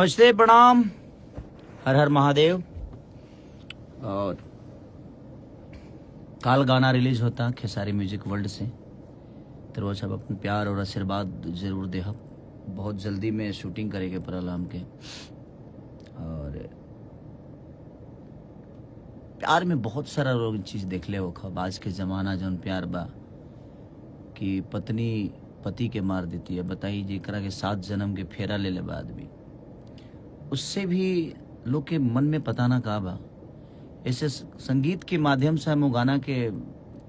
नमस्ते, प्रणाम, हर हर महादेव। और काल गाना रिलीज होता खेसारी म्यूजिक वर्ल्ड से, तो वो सब अपन प्यार और आशीर्वाद जरूर दे। बहुत जल्दी में शूटिंग करेंगे प्रलाम के। और प्यार में बहुत सारा लोग चीज देख ले हो खब। आज के जमाना जौन प्यार बा कि पत्नी पति के मार देती है, बताइए जेकरा के 7 जन्म के फेरा ले ले बाद भी उससे भी लोग के मन में पता ना का बा। ऐसे संगीत के माध्यम से हम गाना के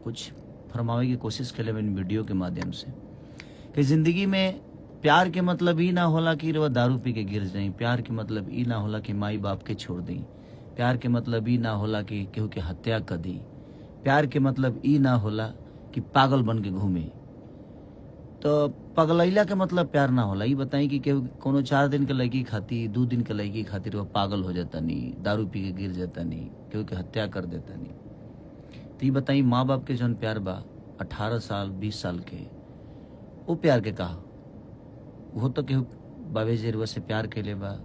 कुछ फरमावे की कोशिश कर ले वीडियो के माध्यम से कि जिंदगी में प्यार के मतलब ही ना होला कि वो दारू पी के गिर जाए। प्यार के मतलब ही ना होला कि माई बाप के छोड़ दी। प्यार के मतलब ही ना होला कि केहू के हत्या कर दी। प्यार के मतलब ही ना होला कि पागल बन के घूमे। तो पगलैला के मतलब प्यार ना होला। ये बताई कि केहू कोनो 4 दिन के लड़की खाती, 2 दिन के लड़की खातिर वो पागल हो जाता नहीं, दारू पी के गिर जाता नहीं, केहू के हत्या कर देता नहीं। तो ये बताई माँ बाप के जौन प्यार बा 18 साल 20 साल के, वो प्यार के कहा वो तो केहू बाबे जी रुआ से प्यार के ले बा,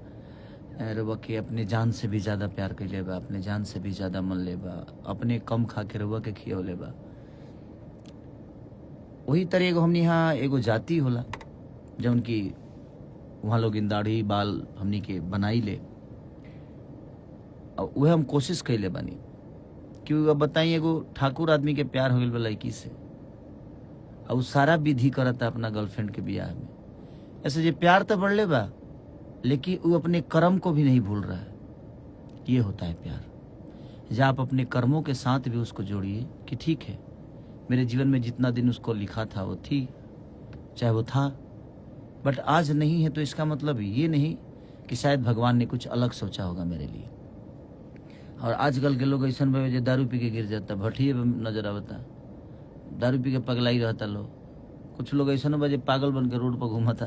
रुआ के अपने जान से भी ज्यादा प्यार के ले बा, अपने जान से भी ज्यादा मन ले बा, अपने कम खा के रुआ के खियो ले बा। वही तरह एगो हमनी यहाँ एगो जाति होला जौन की वहाँ लोग दाढ़ी बाल हमनी के बनाई ले, और वह हम कोशिश कैले बानी कि अब बताई एगो ठाकुर आदमी के प्यार हो गल बा लड़की से, और सारा विधि करता अपना गर्लफ्रेंड के ब्याह में। ऐसे जो प्यार तो बढ़ले बा, लेकिन वो अपने कर्म को भी नहीं भूल रहा है। ये होता है प्यार। जब आप अपने कर्मों के साथ भी उसको जोड़िए कि ठीक है, मेरे जीवन में जितना दिन उसको लिखा था वो थी, चाहे वो था, बट आज नहीं है। तो इसका मतलब ये नहीं कि शायद भगवान ने कुछ अलग सोचा होगा मेरे लिए। और आजकल के लोग ऐसा जो दारू पी के गिर जाता, भट्टिए नजर आवता, दारू पी के पगलाई रहता लोग। कुछ लोग ऐसा बजे पागल बन के रोड पर घूमता।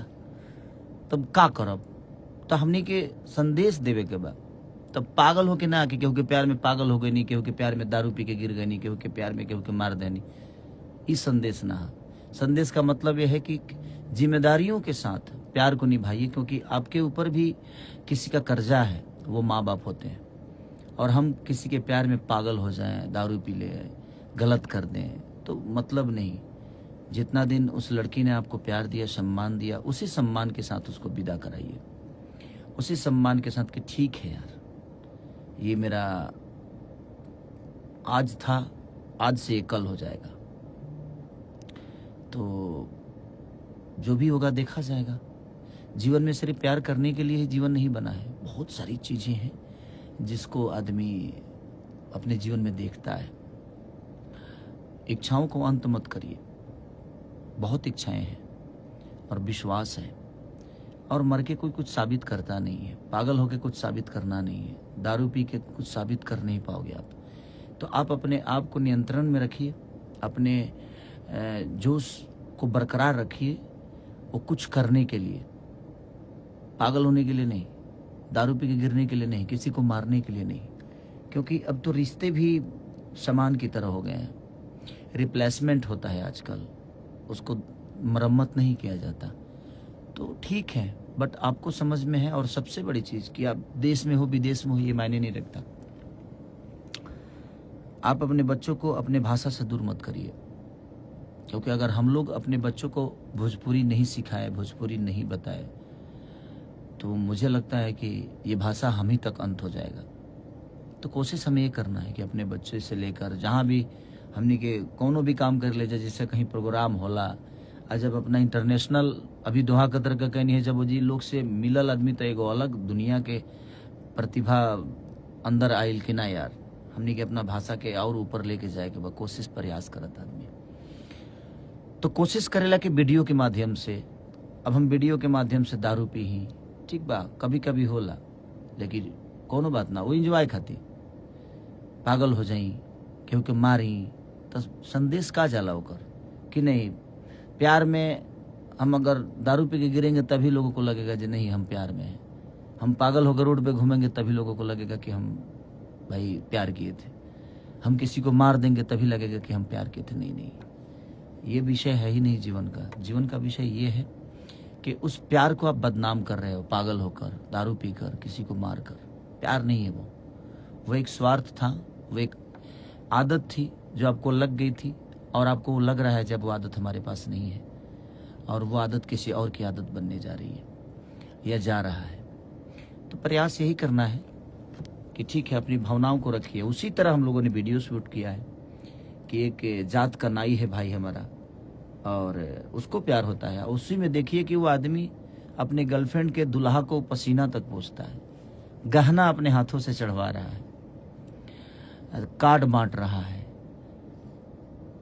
तब का करब? तो हमने के संदेश देवे के बा। तब पागल हो के ना कि केहू के प्यार में पागल हो गई नहीं, केहू के प्यार में दारू पी के गिर गई नहीं, केहू के प्यार में केहू के मार देनी। इस संदेश ना। संदेश का मतलब यह है कि जिम्मेदारियों के साथ प्यार को निभाइए, क्योंकि आपके ऊपर भी किसी का कर्जा है, वो माँ बाप होते हैं। और हम किसी के प्यार में पागल हो जाएं, दारू पी ले, गलत कर दें, तो मतलब नहीं। जितना दिन उस लड़की ने आपको प्यार दिया, सम्मान दिया, उसी सम्मान के साथ उसको विदा कराइए, उसी सम्मान के साथ कि ठीक है यार, ये मेरा आज था, आज से ये कल हो जाएगा। तो जो भी होगा देखा जाएगा। जीवन में सिर्फ प्यार करने के लिए ही जीवन नहीं बना है। बहुत सारी चीजें हैं जिसको आदमी अपने जीवन में देखता है। इच्छाओं को अंत मत करिए। बहुत इच्छाएं हैं और विश्वास है, और मर के कोई कुछ साबित करता नहीं है। पागल होके कुछ साबित करना नहीं है। दारू पी के कुछ साबित कर नहीं पाओगे आप। तो आप अपने आप को नियंत्रण में रखिए, अपने जोश को बरकरार रखिए। वो कुछ करने के लिए, पागल होने के लिए नहीं, दारू पी के गिरने के लिए नहीं, किसी को मारने के लिए नहीं। क्योंकि अब तो रिश्ते भी सामान की तरह हो गए हैं। रिप्लेसमेंट होता है आजकल, उसको मरम्मत नहीं किया जाता। तो ठीक है, बट आपको समझ में है। और सबसे बड़ी चीज कि आप देश में हो विदेश में हो, ये मायने नहीं रखता। आप अपने बच्चों को अपने भाषा से दूर मत करिए, क्योंकि अगर हम लोग अपने बच्चों को भोजपुरी नहीं सिखाए, भोजपुरी नहीं बताए, तो मुझे लगता है कि ये भाषा हम ही तक अंत हो जाएगा। तो कोशिश हमें ये करना है कि अपने बच्चे से लेकर जहाँ भी हमने के कोनो भी काम कर ले जाए, जैसे कहीं प्रोग्राम होला, और जब अपना इंटरनेशनल अभी दोहा कतर का कहनी है, जब वो जी लोग से मिलल आदमी तो एगो अलग दुनिया के प्रतिभा अंदर आयल कि ना यार, हमने के अपना भाषा के और ऊपर लेके जाए के कोशिश प्रयास करत आदमी। तो कोशिश करेला कि वीडियो के माध्यम से, अब हम वीडियो के माध्यम से दारू पी ही, ठीक बा, कभी कभी होला, लेकिन कोनो बात ना, वो इंजॉय खाती पागल हो जाई, केहू के मारी, तो संदेश का जाला होकर कि नहीं। प्यार में हम अगर दारू पी के गिरेंगे तभी लोगों को लगेगा कि नहीं हम प्यार में हैं। हम पागल होकर रोड पे घूमेंगे तभी लोगों को लगेगा कि हम भाई प्यार किए थे। हम किसी को मार देंगे तभी लगेगा कि हम प्यार किए थे। नहीं, ये विषय है ही नहीं जीवन का। जीवन का विषय ये है कि उस प्यार को आप बदनाम कर रहे हो, पागल होकर, दारू पीकर, किसी को मारकर। प्यार नहीं है वो एक स्वार्थ था, वो एक आदत थी जो आपको लग गई थी, और आपको वो लग रहा है जब वो आदत हमारे पास नहीं है, और वो आदत किसी और की आदत बनने जा रही है या जा रहा है। तो प्रयास यही करना है कि ठीक है, अपनी भावनाओं को रखिए। उसी तरह हम लोगों ने वीडियो शूट किया है कि एक जात का नाई है भाई हमारा, और उसको प्यार होता है। उसी में देखिए कि वो आदमी अपने गर्लफ्रेंड के दुल्हा को पसीना तक पोंछता है, गहना अपने हाथों से चढ़वा रहा है, कार्ड बांट रहा है,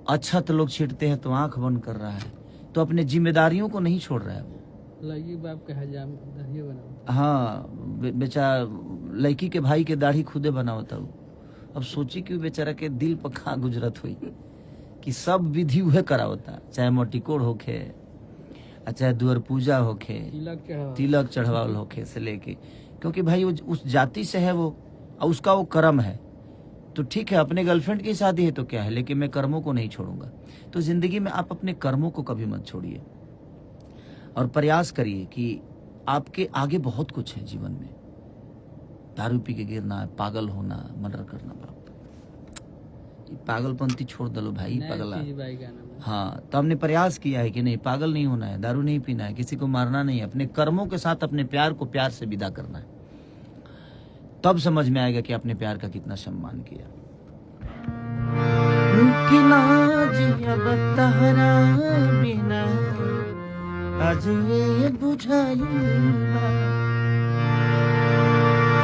अच्छा तो लोग छींटते हैं तो आंख बंद कर रहा है, तो अपने जिम्मेदारियों को नहीं छोड़ रहा है वो। लड़की बाप के हजाम दाढ़ी बनाओ। हाँ, बेचारा लड़की के भाई के दाढ़ी खुदे बनावता हूँ। अब सोची कि बेचारा के दिल पर कहाँ गुजरत हुई कि सब विधि वह करावता, चाहे मोटिकोड़ होखे, चाहे दुअर पूजा होखे, तिलक चढ़ावल होखे से लेके, क्योंकि भाई उस जाति से है वो, और उसका वो कर्म है। तो ठीक है, अपने गर्लफ्रेंड की शादी है तो क्या है, लेकिन मैं कर्मों को नहीं छोड़ूंगा। तो जिंदगी में आप अपने कर्मों को कभी मत छोड़िए, और प्रयास करिए कि आपके आगे बहुत कुछ है जीवन में। दारू पी के गिरना, पागल होना, मर्डर करना, बाप पागलपंथी छोड़ दलो भाई, पागल। हाँ, तो हमने प्रयास किया है कि नहीं, पागल नहीं होना है, दारू नहीं पीना है, किसी को मारना नहीं है, अपने कर्मों के साथ अपने प्यार को प्यार से विदा करना है। तब समझ में आएगा कि आपने प्यार का कितना सम्मान किया।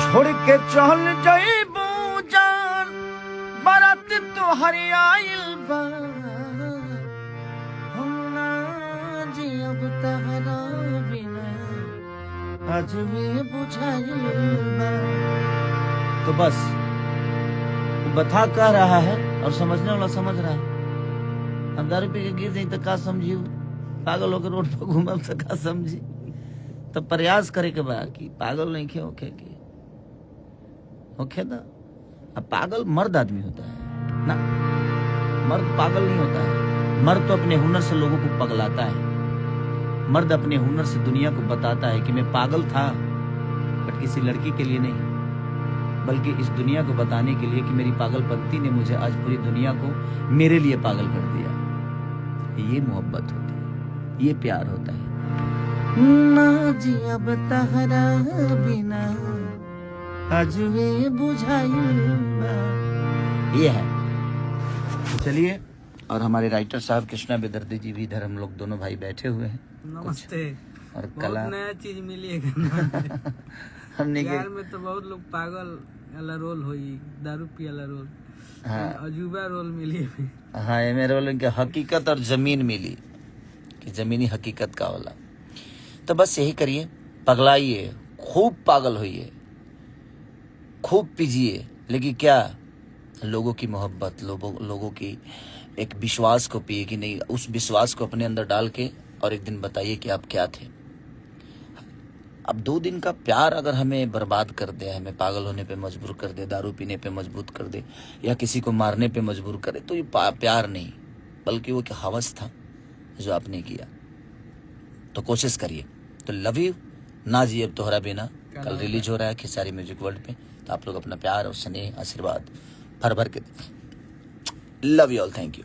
छोड़ के चल जाइबू जान, बारात तोहर आइल बा, हम ना जियब तहरा बिना, आज वे बुझाइल बा। तो बस वो बता कह रहा है और समझने वाला समझ रहा है। हम दारू पी के गिर जाए तो का समझी, पागल होकर रोड पर घूमब तो का समझी। तो प्रयास करे के बा कि पागल नहीं खे होखे की होखे ना। अब पागल मर्द आदमी होता है ना, मर्द पागल नहीं होता है। मर्द तो अपने हुनर से लोगों को पगलाता है। मर्द अपने हुनर से दुनिया को बताता है कि मैं पागल था, बट किसी लड़की के लिए नहीं, बल्कि इस दुनिया को बताने के लिए कि मेरी पागलपंती ने मुझे आज पूरी दुनिया को मेरे लिए पागल कर दिया। ये मोहब्बत होती है, ये प्यार होता है। ना जिया तहरा बिना, आज वे बुझाइल, ये है। तो चलिए, और हमारे राइटर साहब कृष्णा बेदर्दी जी भी इधर, हम लोग दोनों भाई बैठे हुए हैं। नमस्ते। और कला नया चीज मिली है हमने बिहार में तो बहुत लोग पागल वाला रोल होई, दारू पी वाला रोल, हाँ, अजूबा रोल मिली है। हाँ, ये मेरे रोल के हकीकत और जमीन मिली कि जमीनी हकीकत का वाला। तो बस यही करिए, पगलाइए, खूब पागल होइए, खूब पीजिए, लेकिन क्या, लोगों की मोहब्बत, लोगों की एक विश्वास को पिए कि नहीं, उस विश्वास को अपने अंदर डाल के, और एक दिन बताइए कि आप क्या थे। अब 2 दिन का प्यार अगर हमें बर्बाद कर दे, हमें पागल होने पे मजबूर कर दे, दारू पीने पे मजबूर कर दे, या किसी को मारने पे मजबूर करे, तो ये प्यार नहीं, बल्कि वो एक हवस था जो आपने किया। तो कोशिश करिए। तो लव यू, ना जी अब तोहरा बिना कल रिलीज हो रहा है खेसारी म्यूजिक वर्ल्ड पे। तो आप लोग अपना प्यार और स्नेह, आशीर्वाद भर भर के, love you all, thank you.